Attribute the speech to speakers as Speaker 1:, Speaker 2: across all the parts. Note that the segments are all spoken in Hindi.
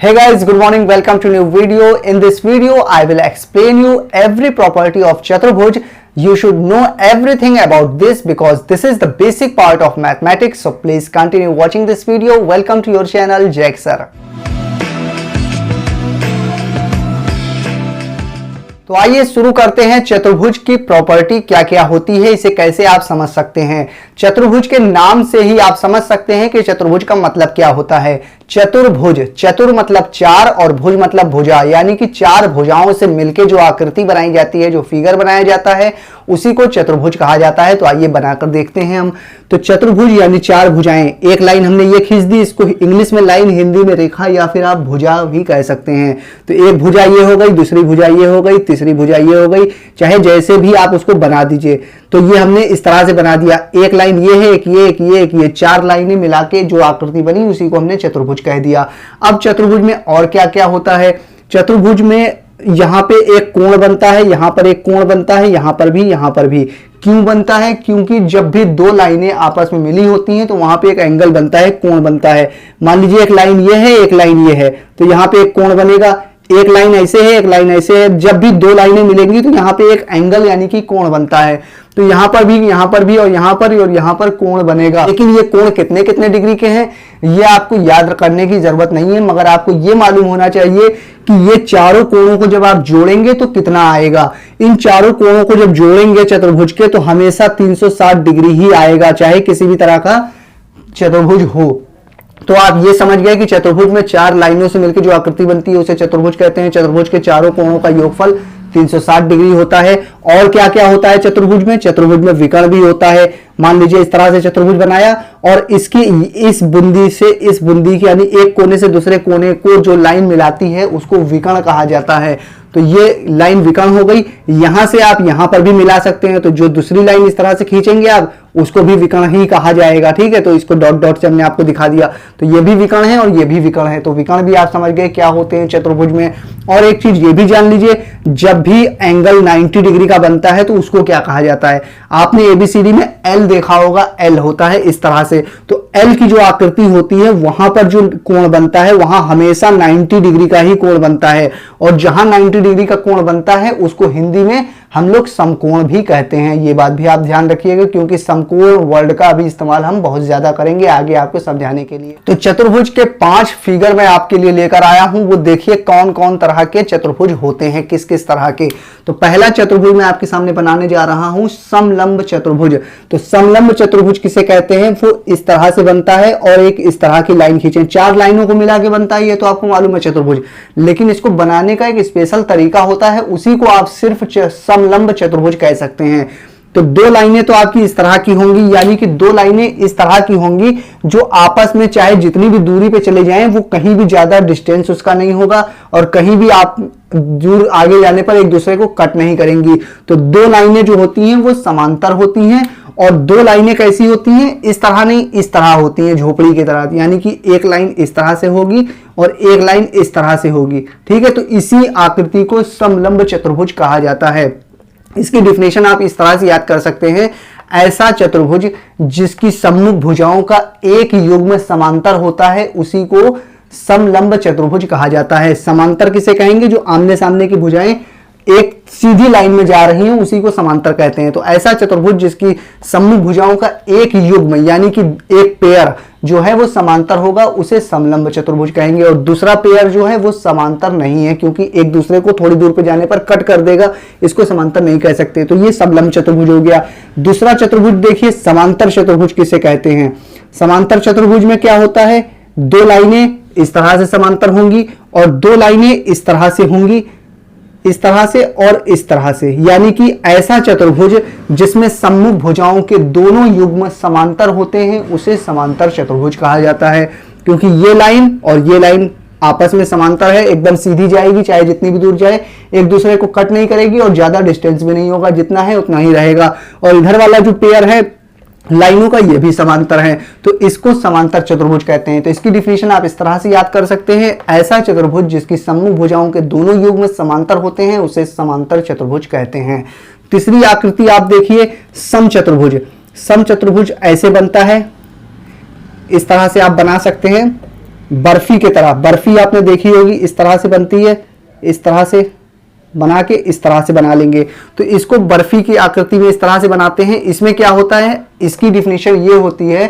Speaker 1: Hey guys, good morning. Welcome to new video. In this video, I will explain you every property of Chaturbhuj. You should know everything about this because this is the basic part of mathematics. So please continue watching this video. Welcome to your channel, Jack Sir. तो आइए शुरू करते हैं। चतुर्भुज की प्रॉपर्टी क्या क्या होती है, इसे कैसे आप समझ सकते हैं। चतुर्भुज के नाम से ही आप समझ सकते हैं कि चतुर्भुज का मतलब क्या होता है। चतुर्भुज, चतुर मतलब चार और भुज मतलब भुजा, यानी कि चार भुजाओं से मिलकर जो आकृति बनाई जाती है, जो फिगर बनाया जाता है, उसी को चतुर्भुज कहा जाता है। तो आइए बनाकर देखते हैं हम। तो चतुर्भुज यानी चार भुजाएं। एक लाइन हमने ये खींच दी, इसको इंग्लिश में लाइन, हिंदी में रेखा या फिर आप भुजा भी कह सकते हैं। तो एक भुजा ये हो गई, दूसरी भुजा ये हो गई, तीसरी भुजा ये हो गई, चाहे जैसे भी आप उसको बना दीजिए। तो ये हमने इस तरह से बना दिया। एक लाइन ये है, एक ये, एक ये, एक ये, चार लाइनें मिला के जो आकृति बनी उसी को हमने चतुर्भुज कह दिया। अब चतुर्भुज में और क्या क्या होता है। चतुर्भुज में यहां पे एक कोण बनता है, यहां पर एक कोण बनता है, यहां पर भी, यहां पर भी। क्यों बनता है? क्योंकि जब भी दो लाइनें आपस में मिली होती हैं तो वहां पे एक एंगल बनता है, कोण बनता है। मान लीजिए एक लाइन ये है, एक लाइन ये है, तो यहां पे एक कोण बनेगा। एक लाइन ऐसे है, एक लाइन ऐसे है, जब भी दो लाइनें मिलेंगी तो यहाँ पे एक एंगल यानी कि कोण बनता है। तो यहाँ पर भी, यहाँ पर भी, और यहाँ पर कोण बनेगा। लेकिन ये कोण कितने कितने डिग्री के हैं ये आपको याद करने की जरूरत नहीं है, मगर आपको ये मालूम होना चाहिए कि ये चारों कोणों को जब आप जोड़ेंगे तो कितना आएगा। इन चारों कोणों को जब जोड़ेंगे चतुर्भुज के तो हमेशा 360 डिग्री ही आएगा, चाहे किसी भी तरह का चतुर्भुज हो। तो आप ये समझ गए कि चतुर्भुज में चार लाइनों से मिलकर जो आकृति बनती है उसे चतुर्भुज कहते हैं। चतुर्भुज के चारों कोणों का योगफल 360 डिग्री होता है। और क्या क्या होता है चतुर्भुज में? चतुर्भुज में विकर्ण भी होता है। मान लीजिए इस तरह से चतुर्भुज बनाया और इसकी इस बुंदी से इस बुंदी की यानी एक कोने से दूसरे कोने को जो लाइन मिलाती है उसको विकर्ण कहा जाता है। तो ये लाइन विकर्ण हो गई। यहां से आप यहां पर भी मिला सकते हैं, तो जो दूसरी लाइन इस तरह से खींचेंगे आप उसको भी विकर्ण ही कहा जाएगा। ठीक है, तो इसको डॉट डॉट से हमने आपको दिखा दिया। तो ये भी विकर्ण है और ये भी विकर्ण है। तो विकर्ण भी आप समझ गए क्या होते हैं चतुर्भुज में। और एक चीज ये भी जान लीजिए, जब भी एंगल 90 डिग्री का बनता है तो उसको क्या कहा जाता है। आपने एबीसीडी में एल देखा होगा, एल होता है इस तरह से। तो एल की जो आकृति होती है वहां पर जो कोण बनता है वहां हमेशा 90 डिग्री का ही कोण बनता है। और जहां 90 डिग्री का कोण बनता है उसको हिंदी में हम लोग समकोण भी कहते हैं। ये बात भी आप ध्यान रखिएगा क्योंकि समकोण वर्ड का अभी इस्तेमाल हम बहुत ज्यादा करेंगे आगे आपको समझाने के लिए। तो चतुर्भुज के 5 फिगर मैं आपके लिए लेकर आया हूं, वो देखिए कौन कौन तरह के चतुर्भुज होते हैं, किस किस तरह के। तो पहला चतुर्भुज मैं आपके सामने बनाने जा रहा हूं, समलंब चतुर्भुज। तो समलंब चतुर्भुज किसे कहते हैं? वो इस तरह से बनता है और एक इस तरह की लाइन खींचे, चार लाइनों को मिला के बनता है, ये तो आपको मालूम है चतुर्भुज। लेकिन इसको बनाने का एक स्पेशल तरीका होता है, उसी को आप सिर्फ समलंब चतुर्भुज कह सकते हैं। तो दो लाइनें तो आपकी इस तरह की होंगी, यानी कि दो लाइनें इस तरह की होंगी जो आपस में चाहे जितनी भी दूरी पे चले जाएं वो कहीं भी ज्यादा डिस्टेंस उसका नहीं होगा और कहीं भी आप दूर आगे जाने पर एक दूसरे को कट नहीं करेंगी। तो दो लाइनें जो होती हैं वो समांतर होती हैं। और दो लाइनें कैसी होती हैं? इस तरह नहीं, इस तरह होती हैं, झोपड़ी की तरह। यानी कि एक लाइन इस तरह से होगी और एक लाइन इस तरह से होगी। ठीक है, तो इसी आकृति को समलंब चतुर्भुज कहा जाता है। इसकी डिफिनेशन आप इस तरह से याद कर सकते हैं, ऐसा चतुर्भुज जिसकी सम्मुख भुजाओं का एक युग्म समांतर होता है उसी को समलंब चतुर्भुज कहा जाता है। समांतर किसे कहेंगे? जो आमने सामने की भुजाएं एक सीधी लाइन में जा रही हैं उसी को समांतर कहते हैं। तो ऐसा चतुर्भुज जिसकी सम्मुख भुजाओं का एक युग्म यानी कि एक पेयर जो है वो समांतर होगा उसे समलंब चतुर्भुज कहेंगे। और दूसरा पेयर जो है वो समांतर नहीं है क्योंकि एक दूसरे को थोड़ी दूर पे जाने पर कट कर देगा, इसको समांतर नहीं कह सकते। तो ये समलंब चतुर्भुज हो गया। दूसरा चतुर्भुज देखिए, समांतर चतुर्भुज किसे कहते हैं। समांतर चतुर्भुज में क्या होता है? दो लाइनें इस तरह से समांतर होंगी और दो लाइनें इस तरह से होंगी, इस तरह से और इस तरह से। यानी कि ऐसा चतुर्भुज जिसमें सम्मुख भुजाओं के दोनों युग्म समांतर होते हैं उसे समांतर चतुर्भुज कहा जाता है। क्योंकि ये लाइन और ये लाइन आपस में समांतर है, एकदम सीधी जाएगी, चाहे जितनी भी दूर जाए, एक दूसरे को कट नहीं करेगी और ज्यादा डिस्टेंस भी नहीं होगा, जितना है उतना ही रहेगा। और इधर वाला जो पेयर है लाइनों का ये भी समांतर है, तो इसको समांतर चतुर्भुज कहते हैं। तो इसकी डिफिनेशन आप इस तरह से याद कर सकते हैं, ऐसा चतुर्भुज जिसकी सम्मुख भुजाओं के दोनों युग्म समांतर होते हैं उसे समांतर चतुर्भुज कहते हैं। तीसरी आकृति आप देखिए, समचतुर्भुज। समचतुर्भुज ऐसे बनता है, इस तरह से आप बना सकते हैं। बर्फी की तरह, बर्फी आपने देखी होगी, इस तरह से बनती है, इस तरह से बना के इस तरह से बना लेंगे। तो इसको बर्फी की आकृति में इस तरह से बनाते हैं। इसमें क्या होता है, इसकी डिफिनेशन ये होती है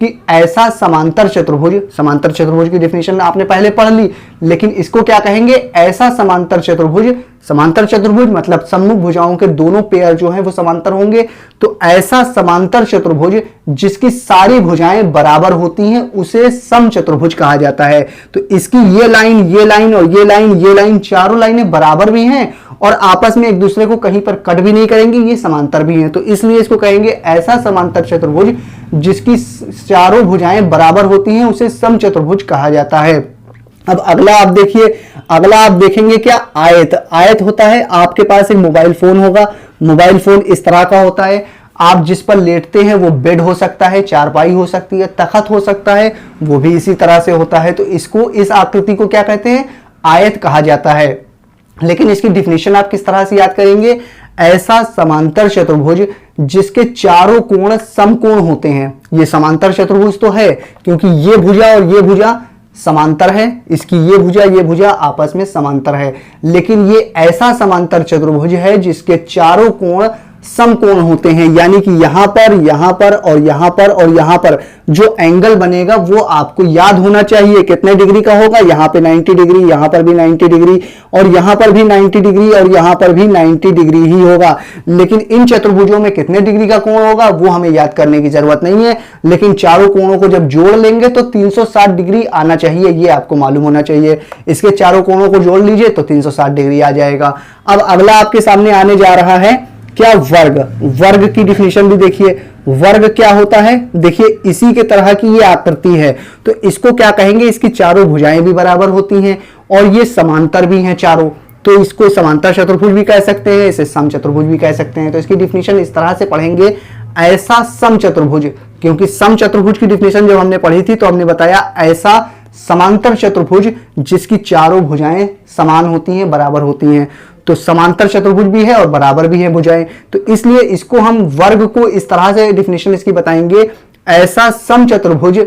Speaker 1: कि ऐसा समांतर चतुर्भुज, समांतर चतुर्भुज की डिफिनेशन आपने पहले पढ़ ली, लेकिन इसको क्या कहेंगे, ऐसा समांतर चतुर्भुज। समांतर चतुर्भुज मतलब सम्मुख भुजाओं के दोनों पेयर जो हैं वो समांतर होंगे। तो ऐसा समांतर चतुर्भुज जिसकी सारी भुजाएं बराबर होती हैं उसे समचतुर्भुज कहा जाता है। तो इसकी ये लाइन, ये लाइन और ये लाइन, ये लाइन, चारों लाइनें बराबर भी हैं और आपस में एक दूसरे को कहीं पर कट भी नहीं करेंगी, ये समांतर भी हैं। तो इसलिए इसको कहेंगे ऐसा समांतर चतुर्भुज जिसकी चारों भुजाएं बराबर होती हैं उसे समचतुर्भुज कहा जाता है। अब अगला आप देखिए, अगला आप देखेंगे क्या, आयत। आयत होता है, आपके पास एक मोबाइल फोन होगा, मोबाइल फोन इस तरह का होता है, आप जिस पर लेटते हैं वो बेड हो सकता है, चारपाई हो सकती है, तख्त हो सकता है, वो भी इसी तरह से होता है। तो इसको, इस आकृति को क्या कहते हैं, आयत कहा जाता है। लेकिन इसकी डिफिनेशन आप किस तरह से याद करेंगे, ऐसा समांतर चतुर्भुज जिसके चारों कोण समकोण होते हैं। ये समांतर चतुर्भुज तो है क्योंकि ये भुजा और ये भुजा समांतर है, इसकी ये भुजा आपस में समांतर है, लेकिन ये ऐसा समांतर चतुर्भुज है जिसके चारों कोण समकोण होते हैं, यानी कि यहां पर, यहां पर और यहां पर और यहां पर जो एंगल बनेगा वो आपको याद होना चाहिए कितने डिग्री का होगा। यहां पे 90 डिग्री, यहां पर भी 90 डिग्री और यहां पर भी 90 डिग्री और यहां पर भी 90 डिग्री ही होगा। लेकिन इन चतुर्भुजों में कितने डिग्री का कोण होगा वो हमें याद करने की जरूरत नहीं है, लेकिन चारों कोणों को जब जोड़ लेंगे तो 360 डिग्री आना चाहिए, ये आपको मालूम होना चाहिए। इसके चारों कोणों को जोड़ लीजिए तो 360 डिग्री आ जाएगा। अब अगला आपके सामने आने जा रहा है क्या, वर्ग। वर्ग की डिफिनेशन भी देखिए, वर्ग क्या होता है, देखिए इसी के तरह की ये आकृति है, तो इसको क्या कहेंगे, इसकी चारों भुजाएं भी बराबर होती हैं और ये समांतर भी हैं चारों, तो इसको समांतर चतुर्भुज भी कह सकते हैं, इसे समचतुर्भुज भी कह सकते हैं। तो इसकी डिफिनेशन इस तरह से पढ़ेंगे, ऐसा समचतुर्भुज, क्योंकि समचतुर्भुज की डिफिनेशन जब हमने पढ़ी थी तो हमने बताया ऐसा समांतर चतुर्भुज जिसकी चारों भुजाएं समान होती हैं, बराबर होती हैं। तो समांतर चतुर्भुज भी है और बराबर भी है भुजाएं, तो इसलिए इसको हम वर्ग को इस तरह से डिफिनेशन इसकी बताएंगे, ऐसा समचतुर्भुज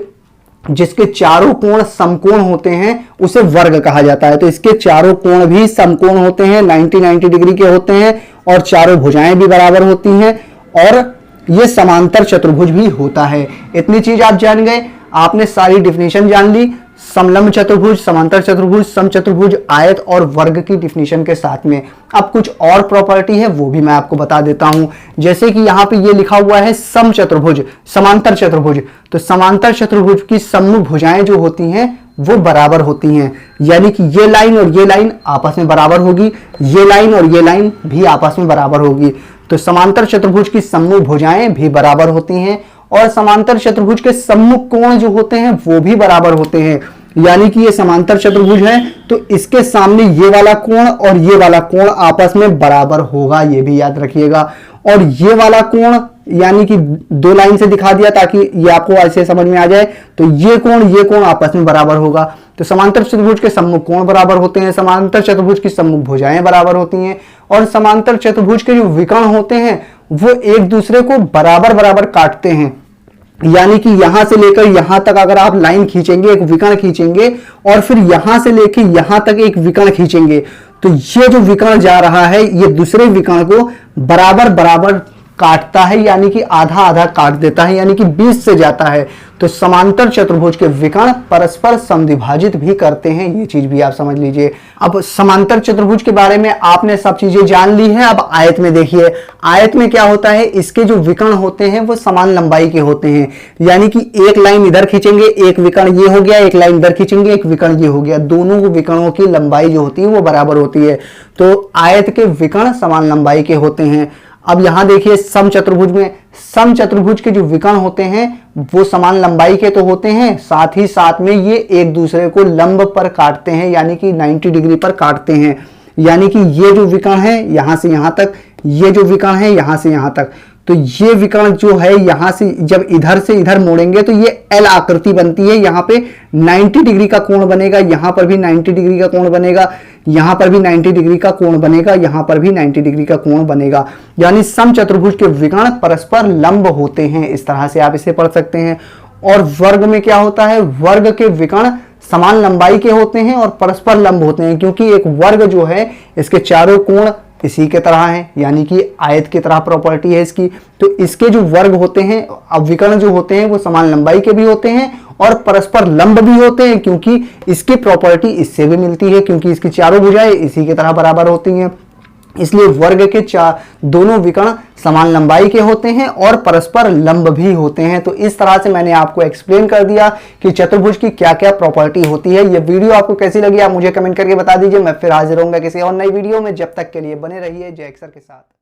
Speaker 1: जिसके चारों कोण समकोण होते हैं उसे वर्ग कहा जाता है। तो इसके चारों कोण भी समकोण होते हैं, 90 डिग्री के होते हैं और चारों भुजाएं भी बराबर होती हैं और यह समांतर चतुर्भुज भी होता है। इतनी चीज आप जान गए, आपने सारी डिफिनेशन जान ली, समलंब चतुर्भुज, समांतर चतुर्भुज, समचतुर्भुज, आयत और वर्ग की डिफिनेशन के साथ में। अब कुछ और प्रॉपर्टी है वो भी मैं आपको बता देता हूं, जैसे कि यहां पे ये लिखा हुआ है समचतुर्भुज, समांतर चतुर्भुज, तो समांतर चतुर्भुज की सम्मुख भुजाएं जो होती हैं वो बराबर होती हैं, यानी कि ये लाइन और ये लाइन आपस में बराबर होगी, ये लाइन और ये लाइन भी आपस में बराबर होगी। तो समांतर चतुर्भुज की सम्मुख भुजाएं भी बराबर होती हैं और समांतर चतुर्भुज के सम्मुख कोण जो होते हैं वो भी बराबर होते हैं, यानी कि ये समांतर चतुर्भुज है तो इसके सामने ये वाला कोण और ये वाला कोण आपस में बराबर होगा, ये भी याद रखिएगा। और ये वाला कोण यानी कि दो लाइन से दिखा दिया ताकि ये आपको ऐसे समझ में आ जाए, तो ये कोण आपस में बराबर होगा। तो समांतर चतुर्भुज के सम्मुख कोण बराबर होते हैं, समांतर चतुर्भुज की सम्मुख भुजाएं बराबर होती हैं और समांतर चतुर्भुज के जो विकर्ण होते हैं वो एक दूसरे को बराबर बराबर काटते हैं, यानी कि यहां से लेकर यहां तक अगर आप लाइन खींचेंगे, एक विकर्ण खींचेंगे और फिर यहां से लेकर यहां तक एक विकर्ण खींचेंगे, तो ये जो विकर्ण जा रहा है ये दूसरे विकर्ण को बराबर बराबर काटता है, यानी कि आधा आधा काट देता है, यानी कि 20 से जाता है। तो समांतर चतुर्भुज के विकर्ण परस्पर समद्विभाजित भी करते हैं, ये चीज भी आप समझ लीजिए। अब समांतर चतुर्भुज के बारे में आपने सब चीजें जान ली हैं। अब आयत में देखिए, आयत में क्या होता है, इसके जो विकर्ण होते हैं वो समान लंबाई के होते हैं, यानी कि एक लाइन इधर खींचेंगे एक विकर्ण ये हो गया, एक लाइन इधर खींचेंगे एक विकर्ण ये हो गया, दोनों विकर्णों की लंबाई जो होती है वो बराबर होती है। तो आयत के विकर्ण समान लंबाई के होते हैं। अब यहां देखिए समचतुर्भुज में, समचतुर्भुज के जो विकर्ण होते हैं वो समान लंबाई के तो होते हैं, साथ ही साथ में ये एक दूसरे को लंब पर काटते हैं, यानी कि 90 डिग्री पर काटते हैं, यानी कि ये जो विकर्ण है यहां से यहां तक, ये जो विकर्ण है यहां से यहां तक, तो ये विकर्ण जो है यहां से जब इधर से इधर मोड़ेंगे तो ये एल आकृति बनती है, यहां पे 90 डिग्री का कोण बनेगा, यहां पर भी 90 डिग्री का कोण बनेगा, यहां पर भी 90 डिग्री का कोण बनेगा, यहां पर भी 90 डिग्री का कोण बनेगा, यानी समचतुर्भुज के विकर्ण परस्पर लंब होते हैं, इस तरह से आप इसे पढ़ सकते हैं। और वर्ग में क्या होता है, वर्ग के विकर्ण समान लंबाई के होते हैं और परस्पर लंब होते हैं, क्योंकि एक वर्ग जो है इसके चारों कोण इसी के तरह है, यानी कि आयत की तरह प्रॉपर्टी है इसकी। तो इसके जो वर्ग होते हैं, अविकर्ण जो होते हैं, वो समान लंबाई के भी होते हैं और परस्पर लंब भी होते हैं, क्योंकि इसकी प्रॉपर्टी इससे भी मिलती है, क्योंकि इसकी चारों भुजाएं इसी की तरह बराबर होती हैं। इसलिए वर्ग के दोनों विकर्ण समान लंबाई के होते हैं और परस्पर लंब भी होते हैं। तो इस तरह से मैंने आपको एक्सप्लेन कर दिया कि चतुर्भुज की क्या क्या प्रॉपर्टी होती है। ये वीडियो आपको कैसी लगी आप मुझे कमेंट करके बता दीजिए। मैं फिर हाजिर होऊंगा किसी और नई वीडियो में। जब तक के लिए बने रहिए जय अक्षर के साथ।